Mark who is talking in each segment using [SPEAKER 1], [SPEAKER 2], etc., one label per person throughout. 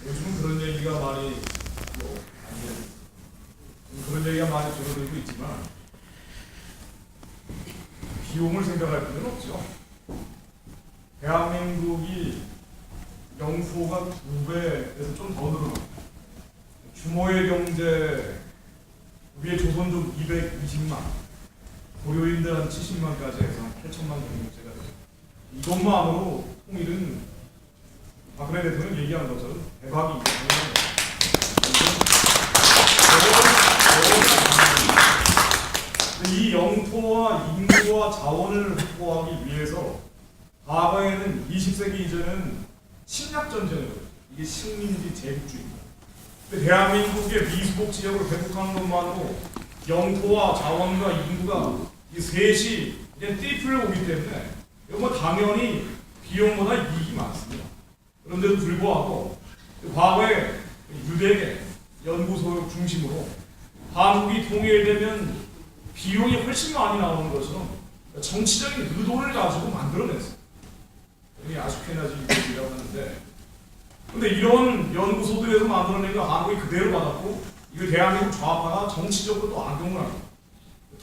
[SPEAKER 1] 요즘 그런 얘기가 많이 그런 얘기가 많이 줄어들고 있지만 비용을 생각할 필요는 없죠. 대한민국이 영토가 2배에서 좀 더 늘어납니다. 규모의 경제 위에 조선족 220만, 고려인들 한 70만까지 해서 한 8천만 경제가 되죠. 이것만으로 통일은 박근혜 대통령 얘기한 것처럼 대박이 이 영토와 인구와 자원을 확보하기 위해서 과거에는 20세기 이전에는 침략 전쟁을 이게 식민지 제국주의입니다. 대한민국의 미수복 지역으로 회복하는 것만으로 영토와 자원과 인구가 이 셋이 이제 띠풀려 오기 때문에 이거 당연히 비용보다 이익이 많습니다. 그런데도 불구하고 과거에 유대계 연구소 중심으로 한국이 통일되면 비용이 훨씬 많이 나오는 것처럼 정치적인 의도를 가지고 만들어냈어요. 이게 아슈케나지라고 하는데, 근데 이런 연구소들에서 만들어낸 거 한국이 그대로 받았고, 이거 대한민국 좌파가 정치적으로 또 악용을 합니다.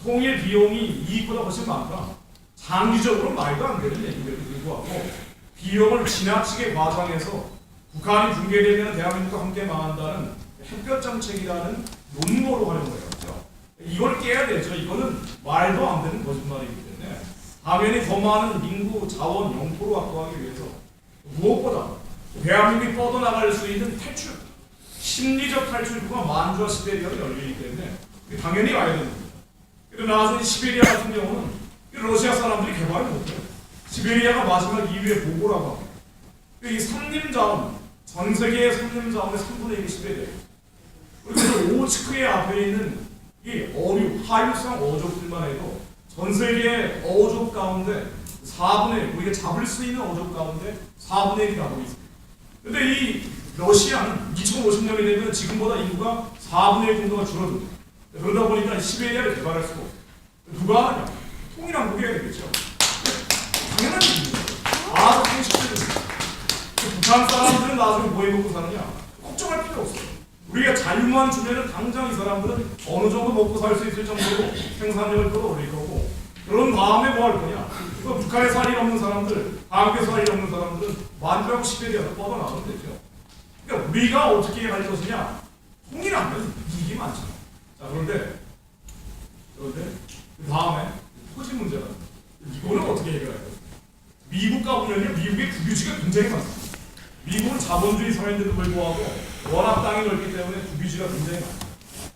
[SPEAKER 1] 통일 비용이 이익보다 훨씬 많다. 장기적으로 말도 안 되는 얘기들도 불구하고 비용을 지나치게 과장해서 북한이 붕괴되면 대한민국과 함께 망한다는 햇볕 정책이라는 논모로 활용을 해왔죠. 이걸 깨야 되죠. 이거는 말도 안 되는 거짓말이기 때문에 당연히 더 많은 인구, 자원, 영토를 확보하기 위해서 무엇보다 대한민국이 뻗어나갈 수 있는 탈출, 심리적 탈출구가 만주와 시베리아로 열리기 때문에 당연히 와야 됩니다. 그리고 나중에 시베리아 같은 경우는 러시아 사람들이 개발을 못해요. 시베리아가 마지막 2위의 보고라고 합니다. 이 산림자원, 전 세계의 산림자원의 3분의 1이 시베리아예요. 그리고 오츠크의 앞에 있는 이 어류, 하류성 어족들만 해도 전 세계의 어족 가운데 4분의 1, 우리가 잡을 수 있는 어족 가운데 4분의 1이 나오고 있습니다. 근데 이 러시아는 2050년이 되면 지금보다 인구가 4분의 1 정도가 줄어듭니다. 그러다 보니까 시베리아를 개발할 수가 없어요. 누가 하느냐? 통일한국이 해야 되겠죠. 당연한 얘기입니다. 아주 상식적입니다. 북한 사람들은 나중에 뭐 해먹고 사느냐? 걱정할 필요 없어요. 우리가 자유만 주면은 당장 이 사람들은 어느 정도 먹고 살 수 있을 정도로 생산력을 끌어올릴 거고, 그런 다음에 뭐 할 거냐? 북한에 살 일 없는 사람들, 한국에 살 일 없는 사람들은 만주하고 시베리아로 뻗어나가면 되죠. 그러니까 우리가 어떻게 할 것이냐? 통일하면 이익이 많죠. 자, 그런데 그 다음에 토지 문제가 이거는 어떻게 해결할까요? 미국과 보면요, 미국의 국유지가 굉장히 많습니다. 미국은 자본주의 사회인데도 불구하고 워낙 땅이 넓기 때문에 국유지가 굉장히 많습니다.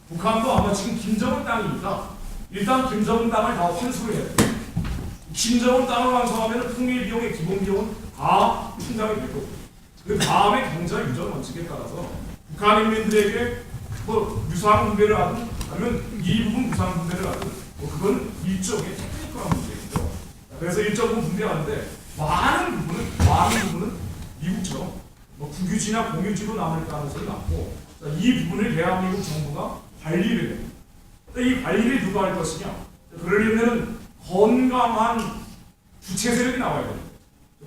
[SPEAKER 1] 북한도 아마 지금 김정은 땅이니까 일단 김정은 땅을 다 환수를 해야 돼요. 김정은 땅을 완성하면 통일 비용의 기본 비용은 다 충당이 될 거고, 그 다음에 경제 유전 원칙에 따라서 북한 인민들에게 뭐 유상 분배를 하든 아니면 이 부분 무상 분배를 하든 뭐 그건 일종의 테크니컬한 문제이죠. 그래서 일정 부분 분배하는데 많은 부분은 미국처럼 뭐 국유지나 공유지로 남을 가능성이 낮고, 이 부분을 대한민국 정부가 관리를 해요. 이 관리를 누가 할 것이냐? 그러려면 건강한 주체 세력이 나와야 돼요.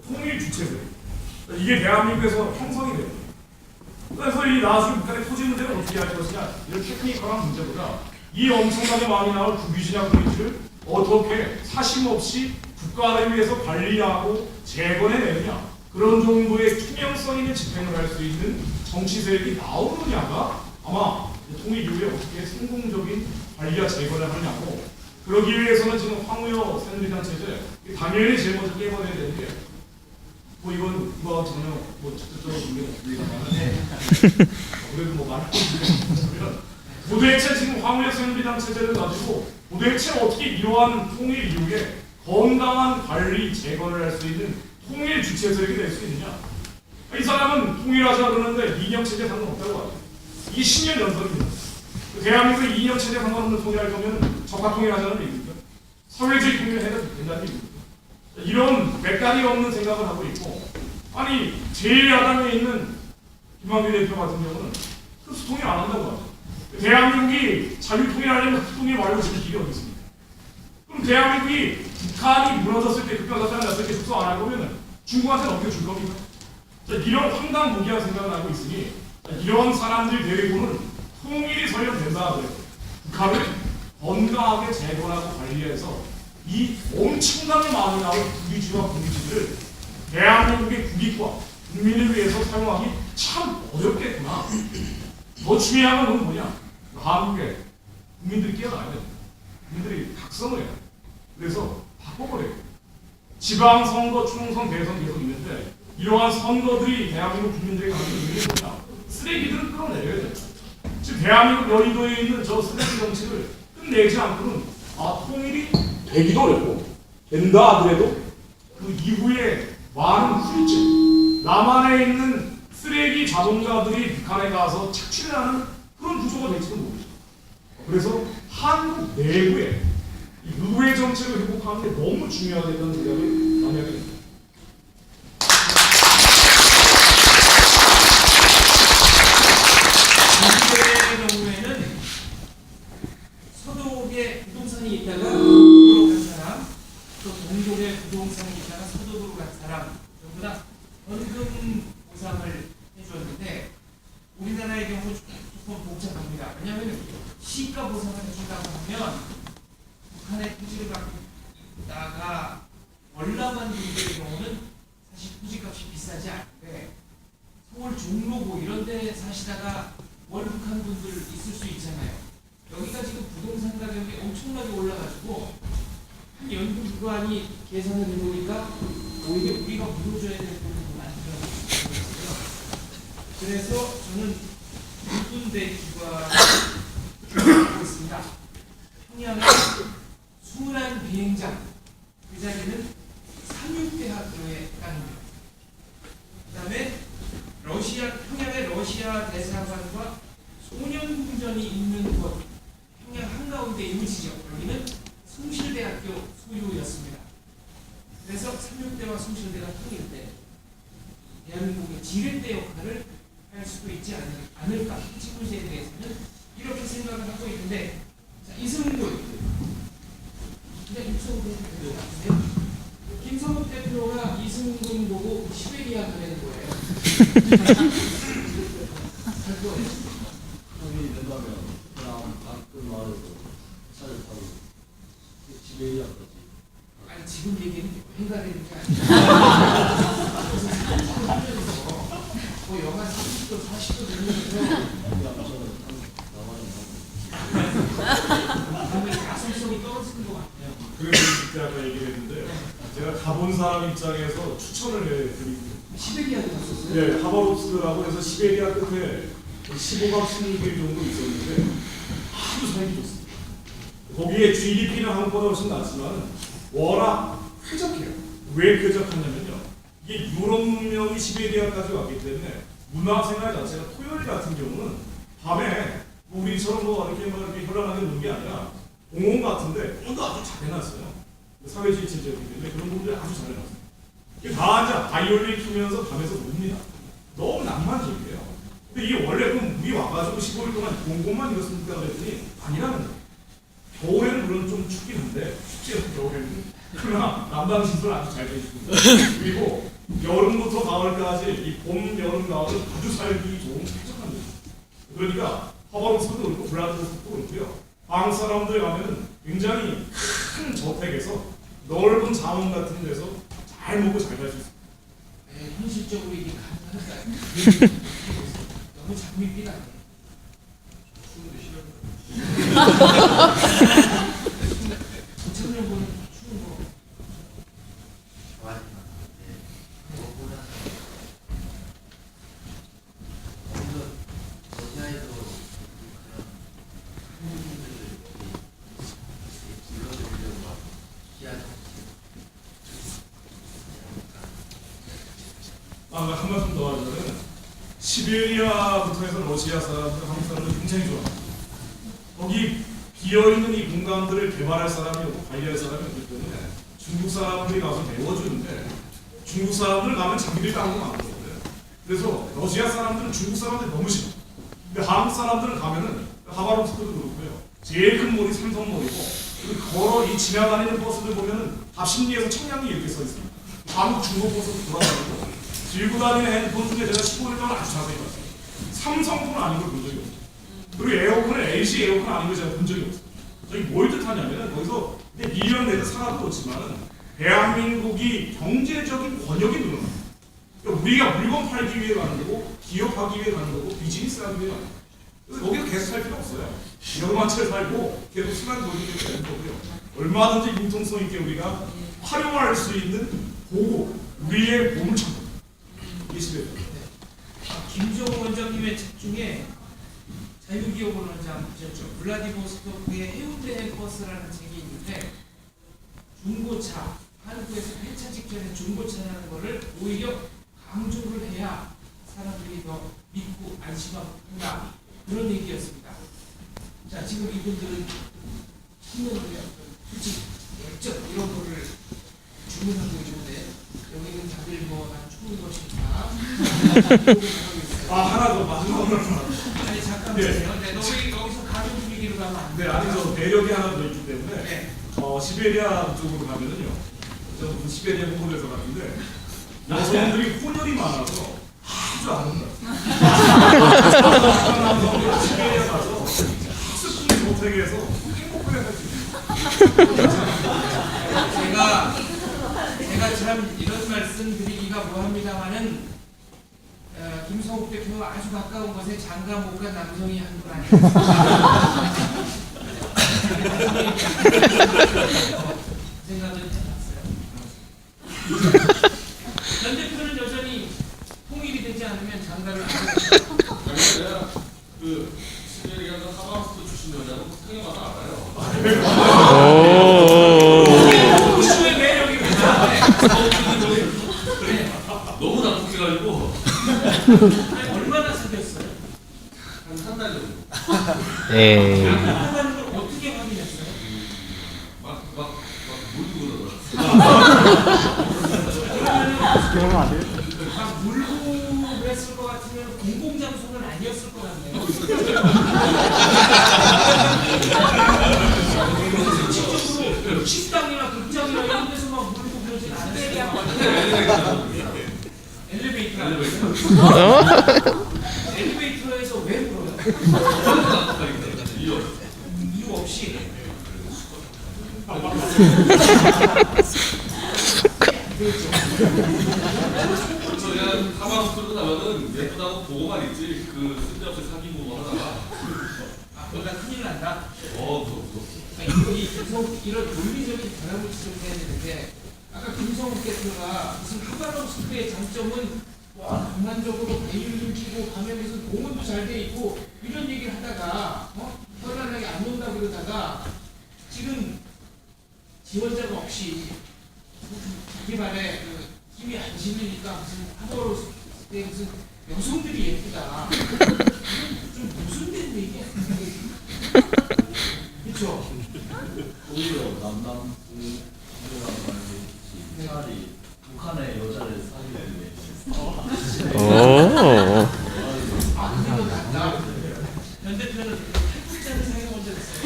[SPEAKER 1] 통일 주체 세력. 이게 대한민국에서 형성이 돼요. 그래서 이 나중에 북한의 토지 문제를 어떻게 할 것이냐, 이런 테크니컬한 문제보다 이 엄청나게 많이 나올 국유지나 공유지를 어떻게 사심없이 국가를 위해서 관리하고 재건해내느냐, 그런 정도의 투명성 있는 집행을 할 수 있는 정치 세력이 나오느냐가 아마 통일 이후에 어떻게 성공적인 관리와 재건을 하냐고, 그러기 위해서는 지금 황우여 새누리당 체제 당연히 제일 먼저 깨버려야 되는 게, 뭐 이건 이거 전혀 뭐 직접적으로 문제가 없습니다만 그래도 뭐 말하면 도대체 지금 황우여 새누리당 체제를 가지고 도대체 어떻게 이러한 통일 이후에 건강한 관리 재건을 할 수 있는 통일 주체 세력이 될 수 있느냐? 이 사람은 통일하자 그러는데 이념 체제 상관없다고 하죠. 이게 10년 연속입니다. 대한민국의 이념 체제 상관없는 통일할 거면 적화 통일하자는 얘기입니다. 사회주의 통일을 해도 된다는 얘기입니다. 이런 맥락이 없는 생각을 하고 있고, 아니 제1야당에 있는 김한규 대표 같은 경우는 흡수 통일 안 한다고 하죠. 대한민국이 자유 통일하려면 흡수 통일 말고 지금 길이 어디 있습니까? 그럼 대한민국이 북한이 무너졌을 때, 국가사장이 났을 때 흡수 안 할 거면 중국한테는 어떻게 줄 겁니까? 자, 이런 황당무계한 생각을 하고 있으니 이런 사람들이 대부분은 통일이 설령 된다 하더라도 북한을 건강하게 재건하고 관리해서 이 엄청나게 많이 나온 국위지와 국위지들을 대한민국의 국익과 국민을 위해서 사용하기 참 어렵겠구나. 더 중요한 건 뭐냐? 한국의 국민들이 깨어나야 됩니다. 국민들이 각성을 해야 돼요. 그래서 바꿔버려요. 지방선거, 총선, 대선 계속 있는데 이러한 선거들이 대한민국 국민들에게 가는 의미는 뭐냐? 쓰레기들을 끌어내려야 돼요. 지금 대한민국 여의도에 있는 저 쓰레기 정치를 끝내지 않고는 통일이 되기도 어렵고 된다 하더라도 그 이후에 많은 후유증, 남한에 있는 쓰레기 자동차들이 북한에 가서 착취를 하는 그런 구조가 될지도 모르죠. 그래서 한국 내부에 이 의회 정책을 회복하는 게 너무 중요하다는 생각을 많이 하게 됩니다.
[SPEAKER 2] 중국의 경우에는 서독에 부동산이 있다가 동독으로 간 사람, 또 동독에 부동산이 있다가 서독으로 간 사람 전부 다 원금 보상을 해주었는데 우리나라의 경우 조금 복잡합니다. 왜냐하면 시가 보상을 해준다고 하면 북한의 토지를 갖고 있다가 월남한 분들의 경우는 사실 토지값이 비싸지 않은데 서울 종로구 이런 데 사시다가 월북한 분들 있을 수 있잖아요. 여기가 지금 부동산 가격이 엄청나게 올라가지고 한 연구기관이 계산을 해보니까 오히려 우리가 물어줘야 될 부분이 많더라고요. 그래서 저는 육군대 기관을 하고 있습니다. 평양에 20안 비행장, 그 자리는 삼육대학교의 땅입니다. 그 다음에 평양의 러시아 대사관과 소년궁전이 있는 곳, 평양 한가운데 있는 지역, 여기는 숭실대학교 소유였습니다. 그래서 삼육대와 숭실대가 통일 때 대한민국의 지렛대 역할을 할 수도 있지 않을까. 이 문제에 대해서는 이렇게 생각을 하고 있는데, 자, 이승훈 그냥 입성을 해도 될것 같은데요. 김성욱 대표가 이승훈 보고 시베리아 가는 거예요. 할 거예요.
[SPEAKER 3] 형이 된다면 그냥 가끔 말해도 차를 타고 시베리아까지.
[SPEAKER 2] 아니 지금 얘기는 여행가 되는 게 아니라 뭐 영하 30도 40도 되면서 그러면 야성성이 떨어지는 것 같아요.
[SPEAKER 1] 그래서 그때 아까 얘기를 했는데 제가 가본 사람 입장에서 추천을 해드리고
[SPEAKER 2] 시베리아도 갔었어요?
[SPEAKER 1] 네, 하바롭스크라고 해서 시베리아 끝에 15박 16일 정도 있었는데 아주 살기 좋습니다. 거기에 GDP는 한국보다 훨씬 낮지만 워낙 쾌적해요. 왜 쾌적하냐면요. 이게 유럽 문명이 시베리아까지 왔기 때문에 문화생활 자체가 토요일 같은 경우는 밤에 우리처럼 이렇게 현란하게 노는 게 아니라 공원 같은데 온도 아주 잘 해놨어요. 사회주의 체제이기 때문에 그런 부분들이 아주 잘 해놨어요. 다 앉아 바이올린 키우면서 밤에서 놉니다. 너무 낭만적이에요. 근데 이게 원래 그럼 우리 와가지고 15일 동안 공공만 이렇습니까? 그랬더니 아니라는 거예요. 겨울에는 물론 좀 춥긴 한데 춥지 겨울에는. 그러나 난방 시설 아주 잘 돼 있습니다. 그리고 여름부터 가을까지 이 봄, 여름, 가을은 아주 살기 좋은 쾌적한 곳입니다. 그러니까 하바롭스크도 그렇고 블라디보스토크도 그렇고요. 한국 사람들 가면은 굉장히 큰 저택에서 넓은 자원 같은 데서 잘 먹고 잘 살 수 있습니다.
[SPEAKER 2] 네, 현실적으로 이게 가능할까요? 너무 장밋빛 아니에요? 청년분은 추운 거
[SPEAKER 3] 좋아하지만 그것보다 러시아에도 그런 한국인들을 불러들이려고 막 시야정
[SPEAKER 1] 한 말씀 더 하자면 시베리아부터 해서 러시아 사람들, 한국 사람들 굉장히 좋아합니다. 거기 비어있는 이 공간들을 개발할 사람이 없고 관리할 사람이 없기 때문에 중국 사람들이 가서 메워주는데 중국 사람들 가면 자기들 땅도 많거든요. 그래서 러시아 사람들은 중국 사람들이 너무 싫어. 근데 한국 사람들은 가면은 하바롭스크도 그렇고요. 제일 큰 몰이 삼성몰이고 걸어 이 지나다니는 버스들 보면은 답심리에서 청량리 이렇게 써 있습니다. 한국 중국 버스도 돌아다니고 들고 다니는 핸드폰 중에 제가 15일 동안 아주 자세히 봤어요. 삼성폰 아닌 걸 본 적이 없어요. 그리고 에어컨은 LG 에어컨 아닌 걸 제가 본 적이 없어요. 저희 뭘 뜻하냐면은 거기서 미련 내서 살아도 그렇지만은 대한민국이 경제적인 권역이 늘어납니다. 그러니까 우리가 물건 팔기 위해 가는 거고 기업하기 위해 가는 거고 비즈니스 하기 위해 가는 거고. 그래서 거기서 계속 살 필요 없어요. 여기만 잘 살고 계속 시간 돌리면 되는 거고요. 얼마든지 융통성 있게 우리가 활용할 수 있는 보고 우리의 보물창고 이게 시대죠.
[SPEAKER 2] 김종호 원장님의 책 중에 자유기업을 원장 보셨죠. 블라디보스토크의 해운대 버스라는 책이 있는데 중고차, 한국에서 폐차 직전에 중고차라는 거를 오히려 강조를 해야 사람들이 더 믿고 안심하고 한다. 그런 얘기였습니다. 자, 지금 이분들은 신문을 솔직히 액젓 이런 거를 주문하고 있는데 여기는 다들 뭐난 추운 것이다.
[SPEAKER 1] 하나 더 마지막으로
[SPEAKER 2] 아니 잠깐만요. 네, 여기서 가족 분위기로 가면 안
[SPEAKER 1] 네,
[SPEAKER 2] 돼요.
[SPEAKER 1] 아니 저 매력이 하나 더 있기 때문에
[SPEAKER 2] 네.
[SPEAKER 1] 시베리아 쪽으로 가면은요. 저 무슨 시베리아 홍보대사 같은데 여성들이 혼혈이 많아서 아주 아름다워요. 시베리아 가서 학습분이 못하게 해서 행복하게 살 수 있어요.
[SPEAKER 2] 제가 참 이런 말씀 드리기가 뭐합니다만은 김성욱 대표 아주 가까운 곳에 장가 못 간 남성이 한 분 아니었습니다. 생각은 해봤어요. 전 대표는 여전히 통일이 되지 않으면 장가를 안 해요.
[SPEAKER 4] 그 시베리아에서 하바스도 출신 여자는 상해마다 알아요.
[SPEAKER 2] 우수의 매력입니다. 네.
[SPEAKER 4] 너무 납득해가지고
[SPEAKER 2] 아니, 얼마나 사귀었어요?
[SPEAKER 4] 한 달 정도.
[SPEAKER 2] 나가는 걸 어떻게 확인했어요?
[SPEAKER 4] 막 물고 그러더라고요.
[SPEAKER 2] 막 물고 그랬을 것 같으면 공공장소는 아니었을 것 같네요. 실질적으로 식당이나 극장이나 이런 데서 막 물고 그러진 않았어요. 엘리베이터에서 왜 물어요? 이유 없이.
[SPEAKER 4] 그냥 하바스로 가면은 예쁘다고 보고만 있지 그 쓸데없이 사귀고 뭐 하다가
[SPEAKER 2] 그러니까 큰일 난다.
[SPEAKER 4] 무서워.
[SPEAKER 2] 그러니까 이런 논리적인 변화를 지적해야 되는데 아까 김성욱 대표가 무슨 하바nov스크의 장점은 낭만적으로 배율도 키고 가면 무슨 공원도 잘 돼 있고 이런 얘기를 하다가 편안하게 안 논다 그러다가 지금 지원자가 없이 자기 말에 그 힘이 안 실리니까 무슨 하바nov스크의 무슨 여성들이 예쁘다. 좀 모순된 얘기야. 그렇죠?
[SPEAKER 3] 오히려 남남이라고 말했지 차라리 북한의 여자를 사귀는 게
[SPEAKER 2] 그리고 낫다. 현 대표는 탈북자를 사용한 적 있어요.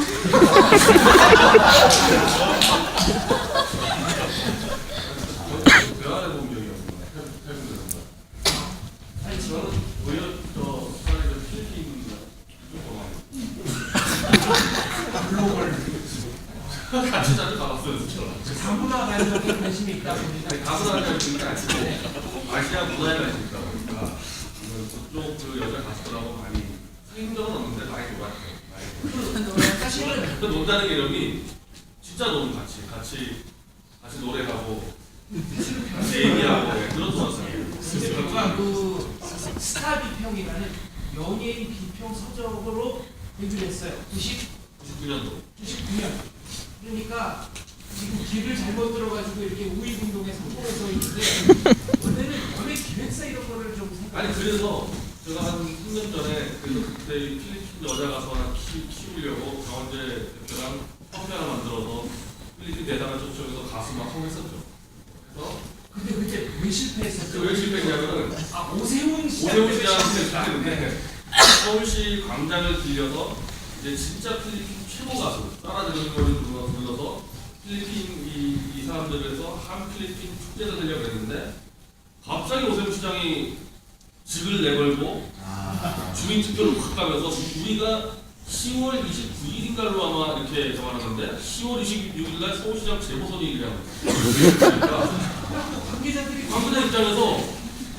[SPEAKER 4] 대화해 본 적이 없구나. 탈북자는.
[SPEAKER 2] 아니
[SPEAKER 4] 저는 오히려 저 사람들 필리핀 같이 자주 가봤어요, 저랑.
[SPEAKER 2] 다문화 가족에 관심이 있다 보니까
[SPEAKER 4] 가보다는 그게 아니고 아시아 문화에 관심이 있다 보니까 그쪽 그 여자 가수들하고 많이 사귄 적은 없는데 많이 놀았어요.
[SPEAKER 2] 사실은
[SPEAKER 4] 그 논다는 개념이 진짜 너무 같이 노래하고 같이 얘기하고 그런 좋았어요.
[SPEAKER 2] 대표가 그 스타 비평이라는 연예인 비평 서적으로 데뷔를 했어요.
[SPEAKER 4] 99년도.
[SPEAKER 2] 99년. 그러니까 지금 길을 잘못 들어가지고 이렇게 우익운동에 성공해서 있는데 원래는 연예 기획사 이런 거를 좀
[SPEAKER 4] 아니 그래서 제가 한 3년 전에 그때 필리핀 여자 가수 하나 키우려고 강원재 대표랑 커피 하나 만들어서 필리핀 대단한 초청에서 가수 막 하고 했었죠. 그래서
[SPEAKER 2] 근데 그때 왜 실패했었죠?
[SPEAKER 4] 왜 실패했냐면은
[SPEAKER 2] 오세훈 시장
[SPEAKER 4] 오세훈
[SPEAKER 2] 때문에
[SPEAKER 4] 시장
[SPEAKER 2] 실패했다.
[SPEAKER 4] 했는데 서울시 광장을 빌려서 이제 진짜 필리핀 최고 가수 따라드는 거를 불러서 필리핀 이 사람들에서 한 필리핀 축제를 하려고 했는데 갑자기 오세훈 시장이 직을 내걸고 주민투표를 확 가면서 우리가 10월 29일인가로 아마 이렇게 정하는데 10월 26일 날 서울시장 재보선이라고
[SPEAKER 2] 관계자들이
[SPEAKER 4] 관계자 입장에서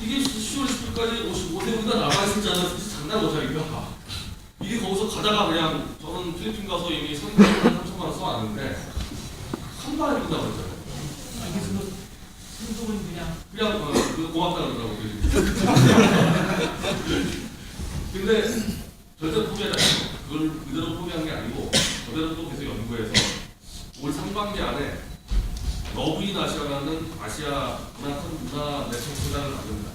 [SPEAKER 4] 이게 10월 10일까지 55세보다 남아있지 않아서 장난 못하니까 이게 거기서 가다가 그냥 저는 필리핀 가서 이미 선수를 3천만 원 써왔는데 한 방에 끝나고 있잖아요.
[SPEAKER 2] 여기서도 승동은 그냥
[SPEAKER 4] 고맙다 그러더라고. 근데 절대 포기하지 않아요. 그걸 그대로 포기한 게 아니고 그대로 또 계속 연구해서 올 상반기 안에 러브인 아시아라는 아시아 문화 네트워크 소장을 만듭니다.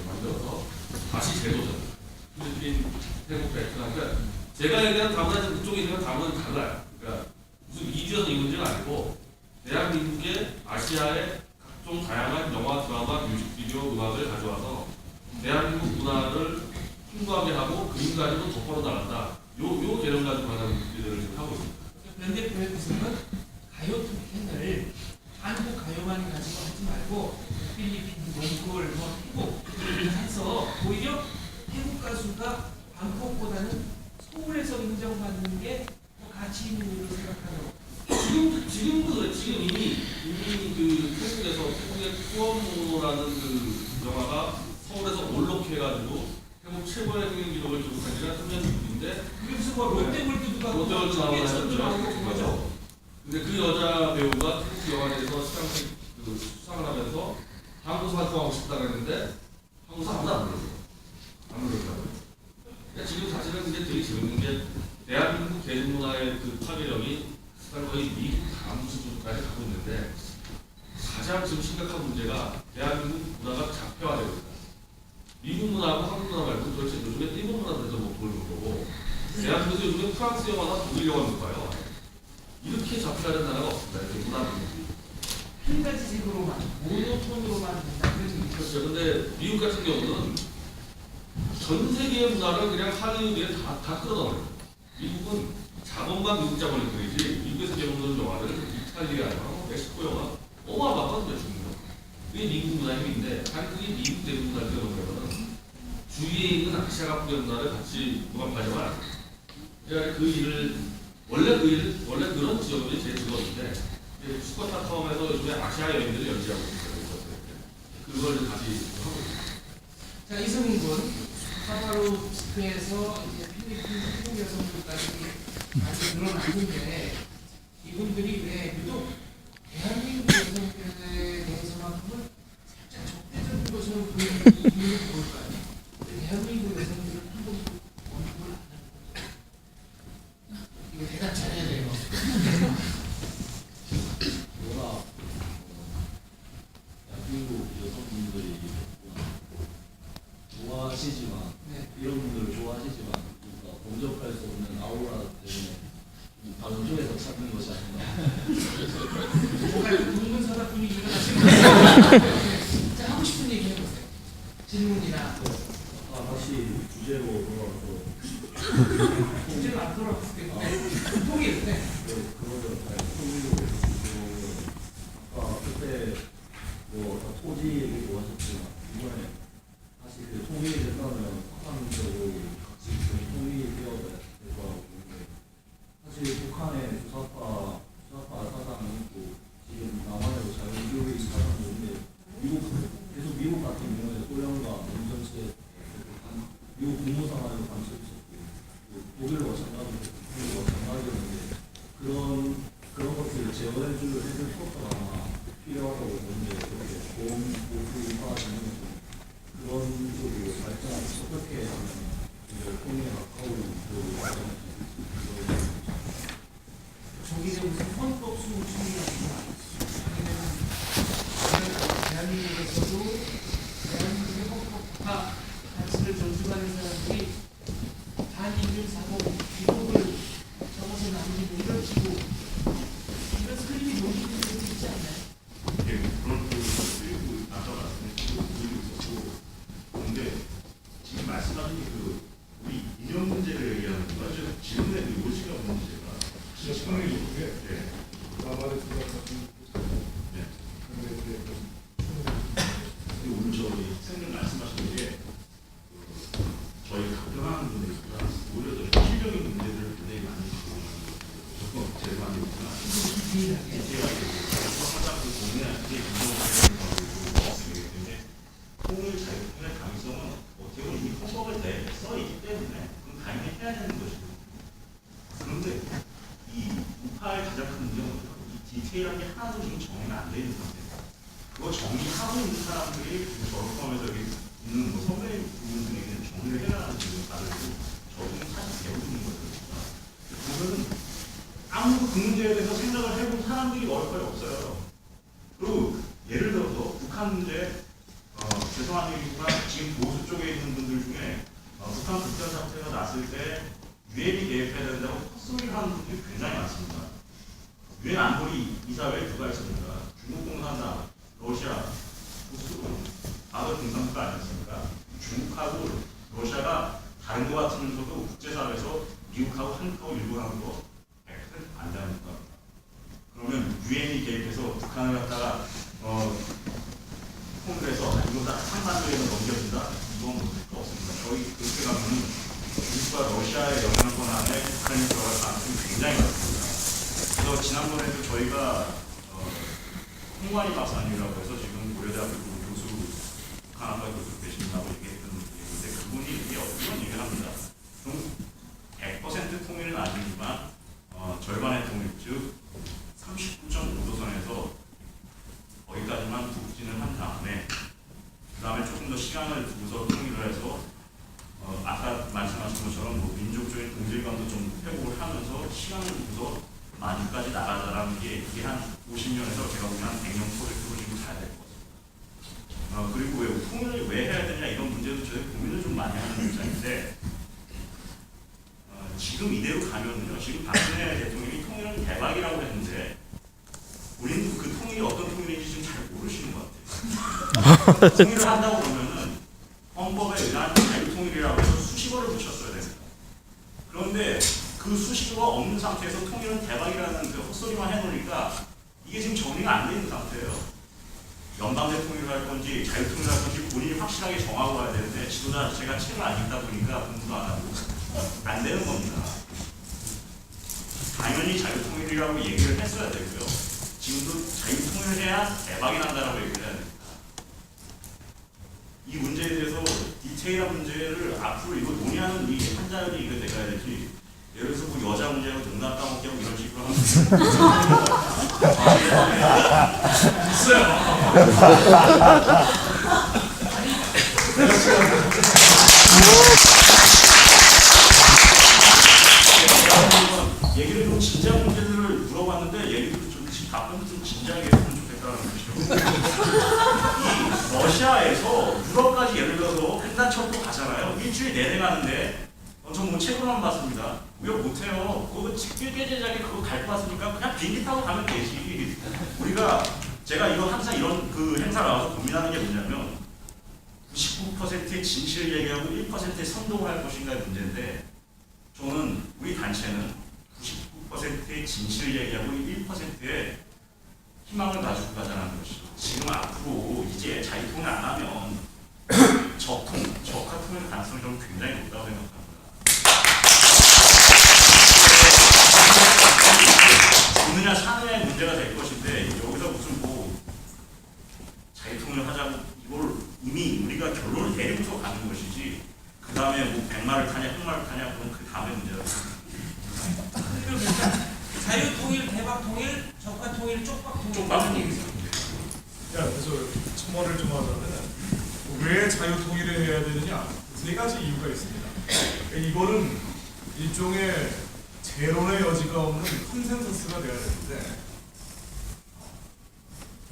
[SPEAKER 4] 만들어서 다시 재도전. 필리핀, 태국, 베트남. 그러니까 제가 얘기한 다문화는 그쪽에 있는 다문화는 달라요. 그러니까 무슨 이주에서 이 문제가 아니고 대한민국의 아시아의 각종 다양한 영화, 드라마, 뮤직비디오, 음악을 가져와서 대한민국 문화를 풍부하게 하고 그림 가지고 덮어로 나간다. 요 개념 가지고 하는 일들을 지금 하고 있습니다.
[SPEAKER 2] 변대 프로젝트는 가요 토큰을 한국 가요만 가지고 하지 말고 필리핀, 몽골, 태국 해서 오히려 태국 가수가 방콕보다는 서울에서 인정받는 게 더 가치 있는 일로 생각하는.
[SPEAKER 4] 지금도 지금 이미 그 태국의 투어모라는 그 영화가 서울에서 올록해가지고 태국 최고의 흥행 기록을 기록한 지가 3년 전인데
[SPEAKER 2] 그게 무슨 뭐 롯데월드도 가고
[SPEAKER 4] 롯데월드
[SPEAKER 2] 청계천도 나오고
[SPEAKER 4] 나오고
[SPEAKER 2] 그거죠.
[SPEAKER 4] 근데 그 여자 배우가 태국 영화제에서 수상을 하면서 한국에서 활동하고 싶다고 했는데 한국에서 아무도 안 불렀어요. 안 불렀다고요. 그러니까 지금 사실은 이게 되게 재밌는 게 대한민국 대중문화의 그 파괴력이 거의 미국 다음 수준까지 가고 있는데 가장 지금 심각한 문제가 대한민국 문화가 작폐화되고 있다. 미국 문화하고 한국 문화 말고 도대체 요즘에 일본 문화들도 못 보는 거고 대한민국에서 요즘에 프랑스 영화나 독일 영화 못 봐요. 이렇게 잡혀야 되는 나라가 없습니다. 이렇게 문화는.
[SPEAKER 2] 한 가지 식으로만 모노톤으로만 된다.
[SPEAKER 4] 그렇죠. 근데 미국 같은 경우는 전 세계의 문화를 그냥 할리우드에 다 끌어넣어요. 미국은 자본만 미국 자본을 그리지 미국에서 제공되는 영화를 이탈리아 영화, 멕시코 영화 어마어마하거든요. 중국. 그게 미국 문화의 힘인데 한국이 미국 대중 문화를 끌어넣으면 주위에 있는 아시아 각국의 문화를 같이 무감하지만 않아요. 그러니까 원래 그런 지역들이 제일 즐거운데 스코타타운에서 요즘에 아시아 여행들을 연기하고 있어요. 그걸 다시 하고 있어요.
[SPEAKER 2] 자, 이승훈 군 사바로 스크에서 이제 필리핀 태국 여성들까지 많이 늘어났는데 이분들이 왜 유독 대한민국 여성들에 대해서만큼은 살짝 적대적인 것으로 보이는 이유는 뭘까요? 대한민국 여성들은 한 번도 언급을 안 하는 거예요. 이거 대답 잘해야 돼요.
[SPEAKER 3] 워낙 미국 여성분들이 좋아하시지만
[SPEAKER 2] 네.
[SPEAKER 3] 이런 분들을 좋아하시지만 뭔가 범접할 수 없는 아우라 때문에 다른 쪽에서 찾는 것이 아닌가.
[SPEAKER 2] 뭔가 둥근 사다분이 일어나시는 자, 하고 싶은 얘기 해보세요. 질문이나
[SPEAKER 3] 다시 주제로 돌아와서
[SPEAKER 2] 문제를 안 돌아봤을 때 통일. 네.
[SPEAKER 3] 그거를 잘 통일로 해서 아까 그때 뭐 토지 얘기도 하셨지만 이번에 사실 그 통일이 된다면 확산적으로 같이 통일이 되어야 될 거라고 보는데 사실 북한의 주사파 사상이 있고 지금 남한에도 자유주의 사상이 있는데 계속 미국 같은 경우에 소련과 문전체 미국 국무상하고 관습이 있었고 독일과 마찬가지였는데 그런 것들을 제어해줄 수가 필요하다고 보는데 그렇게 보호하는 그런 쪽으로 발전 어떻게 하면 통일에 가까운 쪽으로 발전할지
[SPEAKER 2] 저기에 무슨 헌법 수호충이라고 대한민국에서도 대한민국의 헌법과 가치를 존중하는 사람들이 한인민 사고 기록을 적어서 남기고 이런 식으로 이런 스크림이 용기될 수 있지 않나요?
[SPEAKER 5] 예, 그런 그 쓰이고 아까 말씀하신 거 보이고 있었고 그런데 지금 말씀하신 그 우리 인연 문제를 얘기하는 거가 질문의 그 요지가 없는 문제가
[SPEAKER 1] 시간이 있는데
[SPEAKER 5] 예,
[SPEAKER 1] 남한의 수사 같은
[SPEAKER 5] 예.
[SPEAKER 1] 근데
[SPEAKER 5] 오늘 저 학생들 말씀하신 게
[SPEAKER 2] 디테일하게.
[SPEAKER 5] 제가 항상 그 고민할 때 운동을 되기 때문에 통일 자유통일의 가능성은 어떻게 보면 이미 헌법에 대해 써 있기 때문에 그건 당연히 해야 되는 것이고 그런데 이 우파의 가장 큰 문제는 뭐죠? 이 디테일한 게 하나도 지금 정리가 안 돼 있는 상태예요. 그거 정리하고 있는 사람들이 저를 포함해서 여기 있는 뭐 선배님 분들에게는 정리를 해라는 지금 다들 저도 사실 배우고 있는 거거든요. 보면은 아무도 그 문제에 대해서 생각을 해본 사람들이 어렵거리 없어요. 그리고 예를 들어서 북한 문제, 죄송한 얘기지만 지금 보수 쪽에 있는 분들 중에 북한 국전 사태가 났을 때 유엔이 개입해야 된다고 헛소리를 하는 분들이 굉장히 많습니다. 유엔 안보리 이사회에 누가 있습니까? 중국 공산당, 러시아, 보수, 다들 공산국가 아니었습니까? 중국하고 러시아가 다른 것 같으면서도 국제사회에서 미국하고 한국하고 일본하고 100% 반대하니까. 그러면 유엔이 개입해서 북한을 갖다가 콩그레서 이거 다 상반도에서 넘겨준다? 이건 뭐 할 거 없습니다. 저희 그렇게 가면은 중국과 러시아의 영향권 안에 북한이 들어갈 가능성이 굉장히 많습니다. 그래서 지난번에도 저희가 홍관희 박사님이라고 해서 지금 고려대학교 교수, 북한학과 교수 계신다고 얘기했던 얘기인데 그분이 이런 얘기를 합니다. 그럼 100% 통일은 아니지만 절반의 통일, 즉 39.5도선에서 거기까지만 북진을 한 다음에 그 다음에 조금 더 시간을 두고서 통일을 해서 아까 말씀하신 것처럼 뭐 민족적인 동질감도 좀 회복을 하면서 시간을 두고서 만주까지 나가자라는 게 이게 한 50년에서 제가 보기엔 한 100년 프로젝트로 지금 가야 될 것 같습니다. 그리고 왜 통일을 왜 해야 되냐 이런 문제도 저희 고민을 좀 많이 하는 입장인데 지금 이대로 가면은요, 지금 박근혜 대통령이 통일은 대박이라고 했는데 우리는 그 통일이 어떤 통일인지 지금 잘 모르시는 것 같아요. 통일을 한다고 그러면은 헌법에 의한 자유통일이라고 해서 수식어를 붙였어야 됩니다. 그런데 그 수식어가 없는 상태에서 통일은 대박이라는 그 헛소리만 해놓으니까 이게 지금 정리가 안 돼 있는 상태예요. 연방제 통일을 할 건지 자유통일을 할 건지 본인이 확실하게 정하고 가야 되는데 지도자 자체가 책을 안 읽다 보니까 공부도 안 하고 안 되는 겁니다. 당연히 자유통일이라고 얘기를 했어야 되고요. 지금도 자유통일을 해야 대박이 난다라고 얘기를 해야 됩니다. 이 문제에 대해서 디테일한 문제를 앞으로 이거 논의하는 이 한자연이 이거 돼가야 되지. 예를 들어서 뭐 여자 문제하고 농담 까먹게 하고 이런 식으로 하면 얘기를 좀 진지한 문제들을 물어봤는데 얘기를 좀 답변을 좀 진지하게 했으면 좋겠다는 것이죠. 이 러시아에서 유럽까지 예를 들어서 횡단철도 가잖아요. 일주일 내내 가는데 전 뭐 책으로만 봤습니다. 왜 못해요? 그거 꾀죄자게 그거 갈 것 같으니까 그냥 비행기 타고 가면 되지. 우리가 제가 이거 항상 이런 그 행사 나와서 고민하는 게 뭐냐면 99%의 진실을 얘기하고 1%의 선동을 할 것인가의 문제인데 저는 우리 단체는 99%의 진실을 얘기하고 1%의 희망을 가지고 가자는 것이죠. 지금 앞으로 이제 자유통일 안 하면 적화통일 가능성이 좀 굉장히 높다고 생각합니다. 죽느냐 사느냐의 문제가 될 것인데 여기서 무슨 뭐 자유통일을 하자고 이걸 이미 우리가 결론을 내리고서 가는 것이지 그 다음에 뭐 백마를 타냐 흑마를 타냐 그건 그 다음에 문제가
[SPEAKER 2] 자유통일, 대박통일, 적화통일, 쪽박통일.
[SPEAKER 1] 쪽박통일. 그래서 첨언을 좀 하자면 왜 자유통일을 해야 되느냐 세 가지 이유가 있습니다. 이거는 일종의 제론의 여지가 없는 컨센서스가 되어야 되는데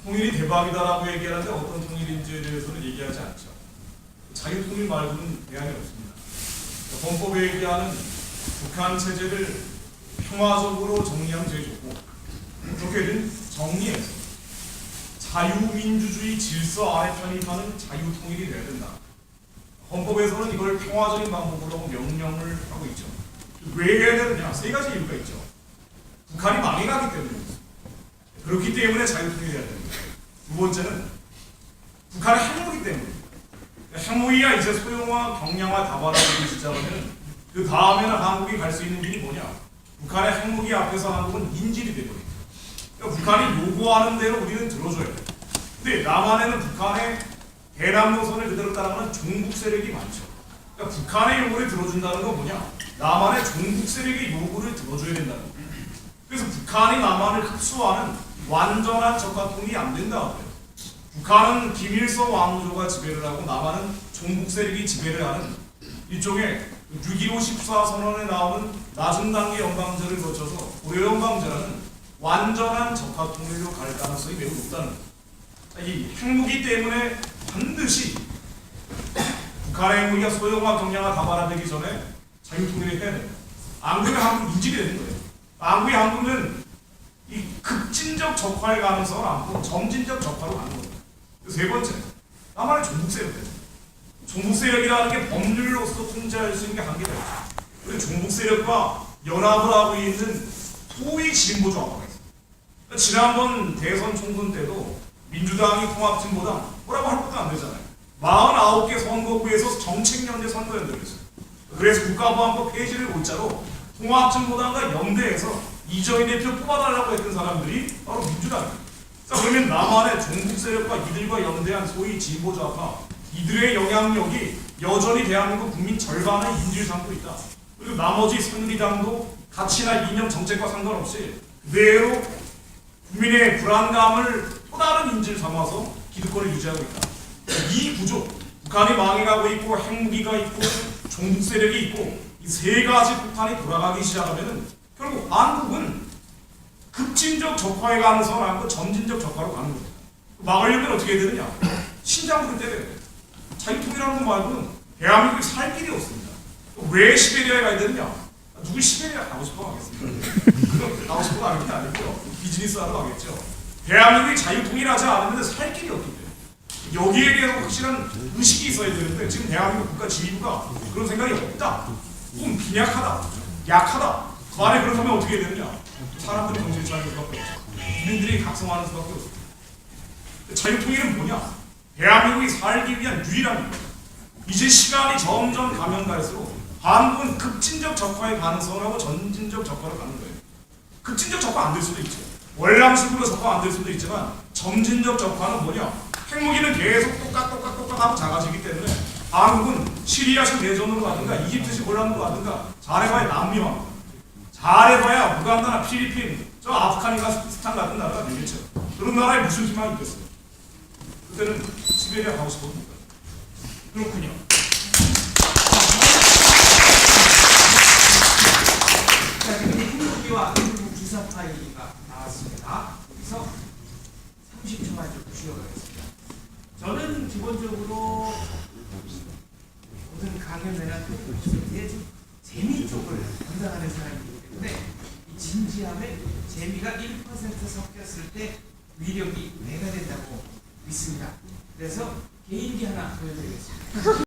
[SPEAKER 1] 통일이 대박이다라고 얘기하는데 어떤 통일인지에 대해서는 얘기하지 않죠. 자유통일 말고는 대안이 없습니다. 헌법에 얘기하는 북한 체제를 평화적으로 정리하면 제일 좋고 어떻게든 정리해서 자유민주주의 질서 아래 편입하는 자유통일이 돼야 된다. 헌법에서는 이걸 평화적인 방법으로 명령을 하고 있죠. 왜 해야 되느냐? 세 가지 이유가 있죠. 북한이 망해가기 때문입니다. 그렇기 때문에 자유통일이 해야 됩니다. 두 번째는 북한의 핵무기 때문입니다. 핵무기가 이제 소형화, 경량화, 다발화되기 시작하면 그 다음에는 한국이 갈 수 있는 길이 뭐냐? 북한의 핵무기 앞에서 한국은 인질이 되버립니다. 그러니까 북한이 요구하는 대로 우리는 들어줘야 돼. 근데 남한에는 북한의 대남 노선을 그대로 따라가는 종북 세력이 많죠. 그러니까 북한의 요구를 들어준다는 건 뭐냐? 남한의 종북 세력의 요구를 들어줘야 된다는 거예요. 그래서 북한이 남한을 흡수하는 완전한 적화통일이 안 된다고 해요. 북한은 김일성 왕조가 지배를 하고 남한은 종북 세력이 지배를 하는 이쪽에 6.15 14 선언에 나오는 낮은 단계 연방제를 거쳐서 고려연방제라는 완전한 적화통일로 갈 가능성이 매우 높다는 거예요. 이 핵무기 때문에 반드시 북한의 핵무기가 소형화, 경량화, 다발화되기 전에 자유통일을 해야 돼요. 안 그러면 한국 인질이 되는 거예요. 한국이 한국은 이 급진적 적화의 가능성을 안고 점진적 적화로 가는 겁니다. 세 번째, 남한의 종북 세력입니다. 종북 세력이라는 게 법률로서 통제할 수 있는 게 한계가 있죠. 그리고 종북 세력과 연합을 하고 있는 소위 진보 정파가 있습니다. 지난번 대선 총선 때도 민주당이 통합진보당 뭐라고 할 것도 안 되잖아요. 49개 선거구에서 정책연대 선거연대를 했어요. 그래서 국가보안법 폐지를 골자로 통합진보당과 연대해서 이정희 대표 뽑아달라고 했던 사람들이 바로 민주당입니다. 자, 그러면 남한의 종북 세력과 이들과 연대한 소위 진보 좌파 이들의 영향력이 여전히 대한민국 국민 절반을 인질 삼고 있다. 그리고 나머지 새누리당도 가치나 이념 정책과 상관없이 그대로 국민의 불안감을 또 다른 인질 삼아서 기득권을 유지하고 있다. 이 구조, 북한이 망해가고 있고 핵무기가 있고 종북 세력이 있고 이 세 가지 폭탄이 돌아가기 시작하면은 결국 한국은 급진적 적화에 가능성을 안고 점진적 적화로 가는 겁니다. 막으려면 어떻게 해야 되느냐? 신장부를 때려야 돼요. 자유통일하는 거 말고는 대한민국이 살 길이 없습니다. 왜 시베리아에 가야 되느냐? 누구 시베리아 가고 싶어 하겠습니다. 그럼 가고 싶어 하는 게 아니고요. 비즈니스 하러 가겠죠. 대한민국이 자유통일하지 않으면 살 길이 없기 때문에 여기에 대해서 확실한 의식이 있어야 되는데 지금 대한민국 국가 지휘부가 그런 생각이 없다. 좀 빈약하다. 약하다. 그 안에 그렇다면 어떻게 해야 되느냐? 사람들이 정신을 차리는 수밖에 없죠. 국민들이 각성하는 수밖에 없습니다. 자유통일은 뭐냐? 대한민국이 살기 위한 유일한 길입니다. 이제 시간이 점점 가면 갈수록 한국은 급진적 적화의 가능성을 하고 점진적 적화로 가는 거예요. 급진적 적화 안 될 수도 있죠. 월남식으로 적화 안 될 수도 있지만 점진적 적화는 뭐냐? 핵무기는 계속 똑같 하고 작아지기 때문에 한국은 시리아식 내전으로 가든가 이집트식 혼란으로 가든가 잘해봐야 남미왕, 잘해봐야 우간다나 필리핀, 저 아프가니스탄 같은 나라가 되겠죠. 그런 나라에 무슨 희망이 있겠어요? 그때는 시베리아 가고 싶었습니다. 그렇군요.
[SPEAKER 2] 자, 지금 핵무기와 미국 기사 파일가 나왔습니다. 여기서 30초만 좀 쉬어가겠습니다. 저는 기본적으로 모든 강연회나 토크쇼에 재미 쪽을 담당하는 사람이기 때문에 이 진지함에 재미가 1% 섞였을 때 위력이 배가 된다고 믿습니다. 그래서 개인기 하나 보여드리겠습니다.